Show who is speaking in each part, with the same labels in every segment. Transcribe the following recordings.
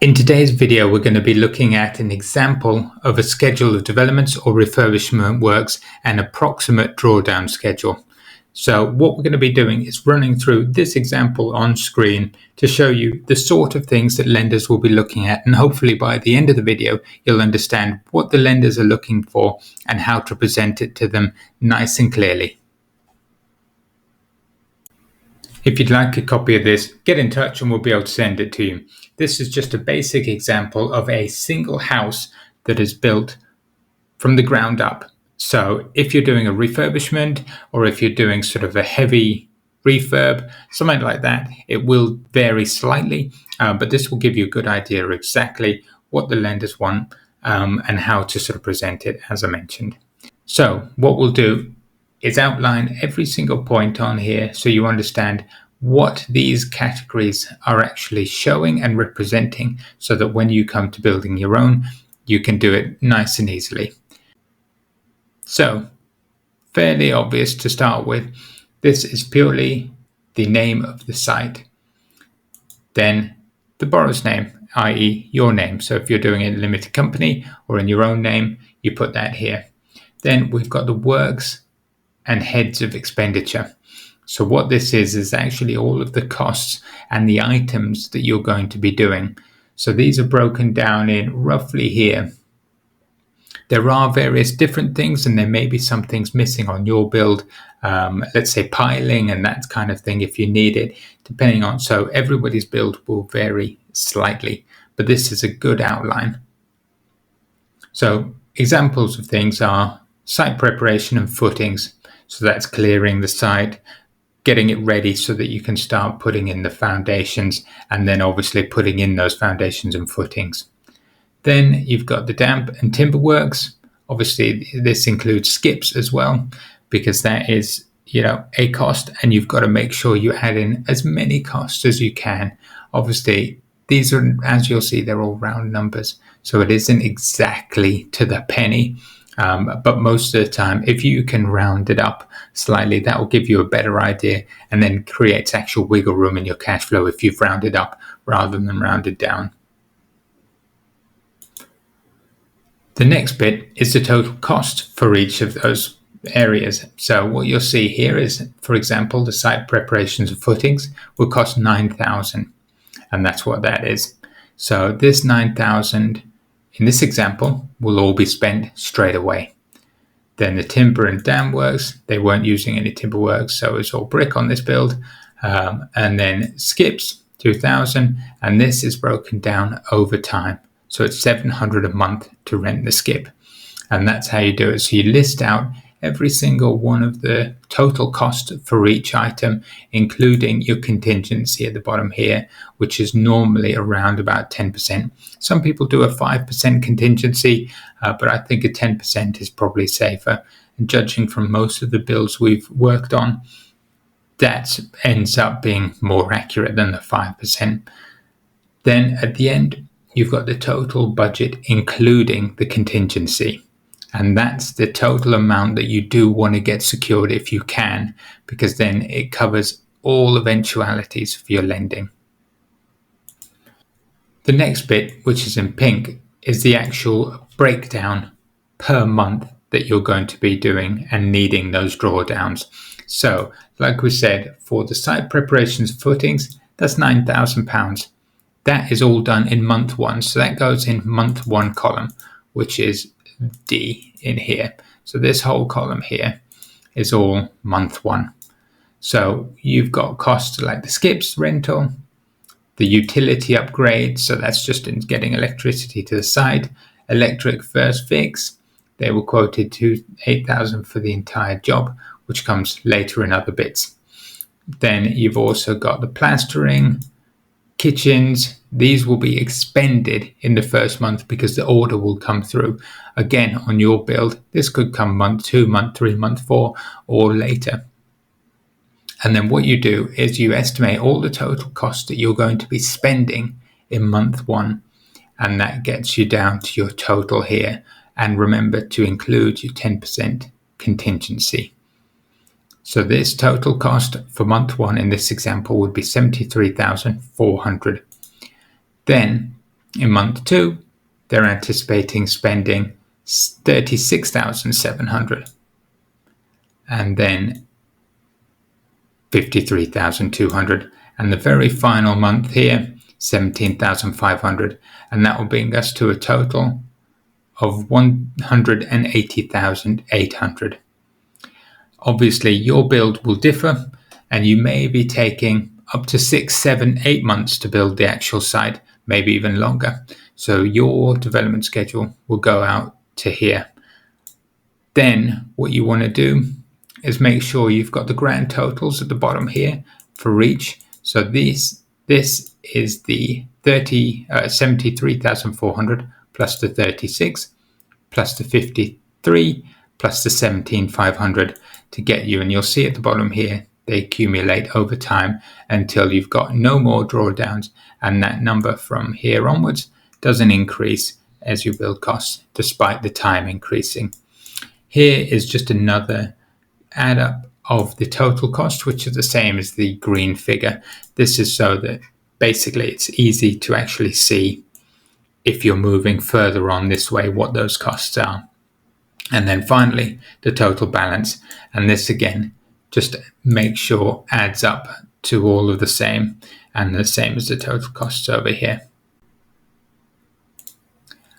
Speaker 1: In today's video, we're going to be looking at an example of a schedule of developments or refurbishment works and approximate drawdown schedule. So what we're going to be doing is running through this example on screen to show you the sort of things that lenders will be looking at, and hopefully by the end of the video you'll understand what the lenders are looking for and how to present it to them nice and clearly. If you'd like a copy of this, get in touch and we'll be able to send it to you. This is just a basic example of a single house that is built from the ground up. So if you're doing a refurbishment or if you're doing sort of a heavy refurb, something like that, it will vary slightly, but this will give you a good idea of exactly what the lenders want and how to sort of present it, as I mentioned. So what we'll do is outline every single point on here so you understand what these categories are actually showing and representing, so that when you come to building your own, you can do it nice and easily. So, fairly obvious to start with, this is purely the name of the site. Then the borrower's name, i.e. your name. So if you're doing a limited company or in your own name, you put that here. Then we've got the works and heads of expenditure. So what this is actually all of the costs and the items that you're going to be doing. So these are broken down in roughly here. There are various different things, and there may be some things missing on your build. Let's say piling and that kind of thing if you need it, depending on. So everybody's build will vary slightly, but this is a good outline. So examples of things are site preparation and footings. So that's clearing the site, getting it ready so that you can start putting in the foundations, and then obviously putting in those foundations and footings. Then you've got the damp and timber works. Obviously this includes skips as well, because that is, a cost, and you've got to make sure you add in as many costs as you can. Obviously these are, as you'll see, they're all round numbers, so it isn't exactly to the penny. But most of the time, if you can round it up slightly, that will give you a better idea, and then creates actual wiggle room in your cash flow if you've rounded up rather than rounded down. The next bit is the total cost for each of those areas. So what you'll see here is, for example, the site preparations and footings will cost 9,000, and that's what that is. So this 9,000 in this example will all be spent straight away. Then the timber and dam works, they weren't using any timber works, so it's all brick on this build. And then skips, 2,000, and this is broken down over time. So it's 700 a month to rent the skip. And that's how you do it. So you list out every single one of the total cost for each item, including your contingency at the bottom here, which is normally around about 10%. Some people do a 5% contingency, but I think a 10% is probably safer. And judging from most of the builds we've worked on, that ends up being more accurate than the 5%. Then at the end, you've got the total budget, including the contingency. And that's the total amount that you do want to get secured if you can, because then it covers all eventualities for your lending. The next bit, which is in pink, is the actual breakdown per month that you're going to be doing and needing those drawdowns. So, like we said, for the site preparations and footings, that's £9,000. That is all done in month one. So that goes in month one column, which is D in here. So this whole column here is all month one. So you've got costs like the skips rental, the utility upgrade, so that's just in getting electricity to the site, electric first fix, they were quoted to 8,000 for the entire job, which comes later in other bits. Then you've also got the plastering, kitchens. These will be expended in the first month because the order will come through. Again, on your build, this could come month 2, month 3, month 4, or later. And then what you do is you estimate all the total costs that you're going to be spending in month 1, and that gets you down to your total here. And remember to include your 10% contingency. So this total cost for month 1 in this example would be 73,400. Then In month 2, they're anticipating spending 36,700 and then 53,200, and the very final month here 17,500, and that will bring us to a total of 180,800. Obviously your build will differ, and you may be taking up to 6, 7, 8 months to build the actual site, maybe even longer. So your development schedule will go out to here. Then what you want to do is make sure you've got the grand totals at the bottom here for each. So this is the 73,400 plus the 36 plus the 53 plus the 17,500 to get you. And you'll see at the bottom here, they accumulate over time until you've got no more drawdowns, and that number from here onwards doesn't increase as you build costs, despite the time increasing. Here is just another add up of the total cost, which is the same as the green figure. This is so that basically it's easy to actually see if you're moving further on this way what those costs are. And then finally the total balance, and this again just make sure adds up to all of the same, and the same as the total costs over here.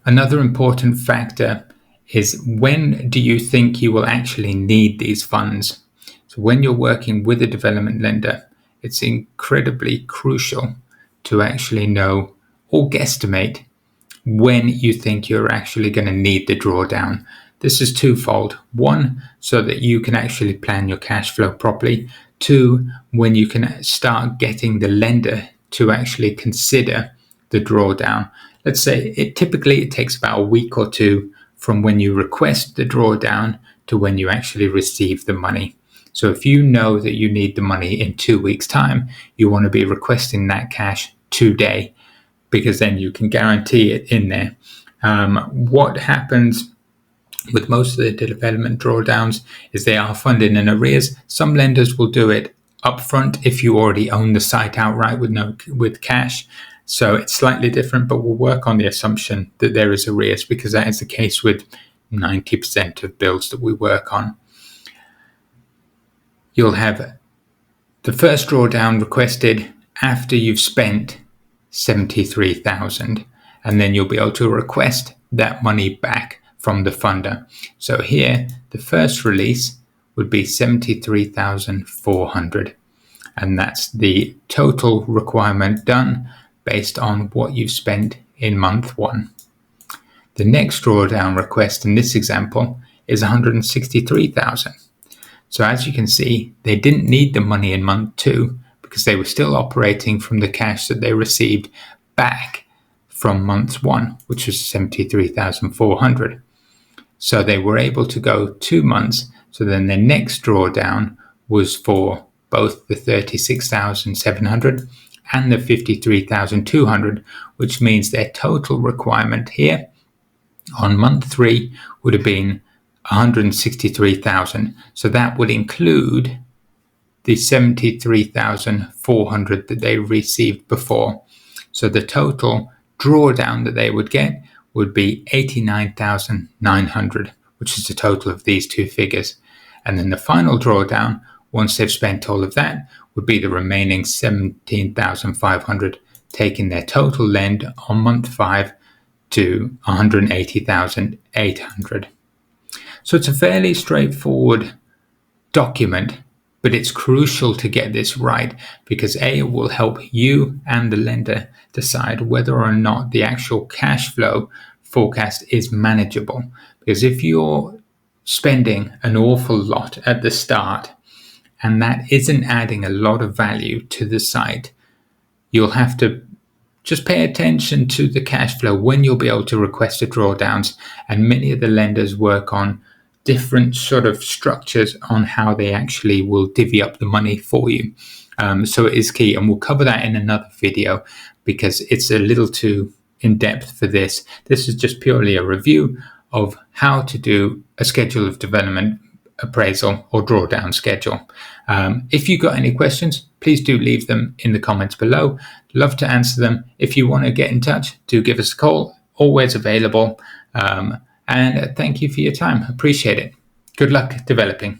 Speaker 1: Another important factor is, when do you think you will actually need these funds? So when you're working with a development lender, it's incredibly crucial to actually know or guesstimate when you think you're actually going to need the drawdown. This is twofold. One, so that you can actually plan your cash flow properly. Two, when you can start getting the lender to actually consider the drawdown. Let's say it takes about a week or two from when you request the drawdown to when you actually receive the money. So if you know that you need the money in 2 weeks' time, you want to be requesting that cash today, because then you can guarantee it in there. What happens with most of the development drawdowns is they are funded in arrears. Some lenders will do it upfront if you already own the site outright with cash. So it's slightly different, but we'll work on the assumption that there is arrears, because that is the case with 90% of builds that we work on. You'll have the first drawdown requested after you've spent 73,000, and then you'll be able to request that money back from the funder. So here, the first release would be 73,400, and that's the total requirement done based on what you've spent in month 1. The next drawdown request in this example is 163,000. So as you can see, they didn't need the money in month 2 because they were still operating from the cash that they received back from month 1, which was 73,400. So they were able to go 2 months. So then their next drawdown was for both the 36,700 and the 53,200, which means their total requirement here on month 3 would have been 163,000. So that would include the 73,400 that they received before. So the total drawdown that they would get would be 89,900, which is the total of these two figures. And then the final drawdown, once they've spent all of that, would be the remaining 17,500, taking their total lend on month 5 to 180,800. So it's a fairly straightforward document, but it's crucial to get this right, because A, it will help you and the lender decide whether or not the actual cash flow forecast is manageable. Because if you're spending an awful lot at the start and that isn't adding a lot of value to the site, you'll have to just pay attention to the cash flow when you'll be able to request the drawdowns. And many of the lenders work on different sort of structures on how they actually will divvy up the money for you. So it is key, and we'll cover that in another video because it's a little too in depth for this. This is just purely a review of how to do a schedule of development appraisal or drawdown schedule. If you've got any questions, please do leave them in the comments below. Love to answer them. If you want to get in touch, do give us a call. Always available. And thank you for your time. Appreciate it. Good luck developing.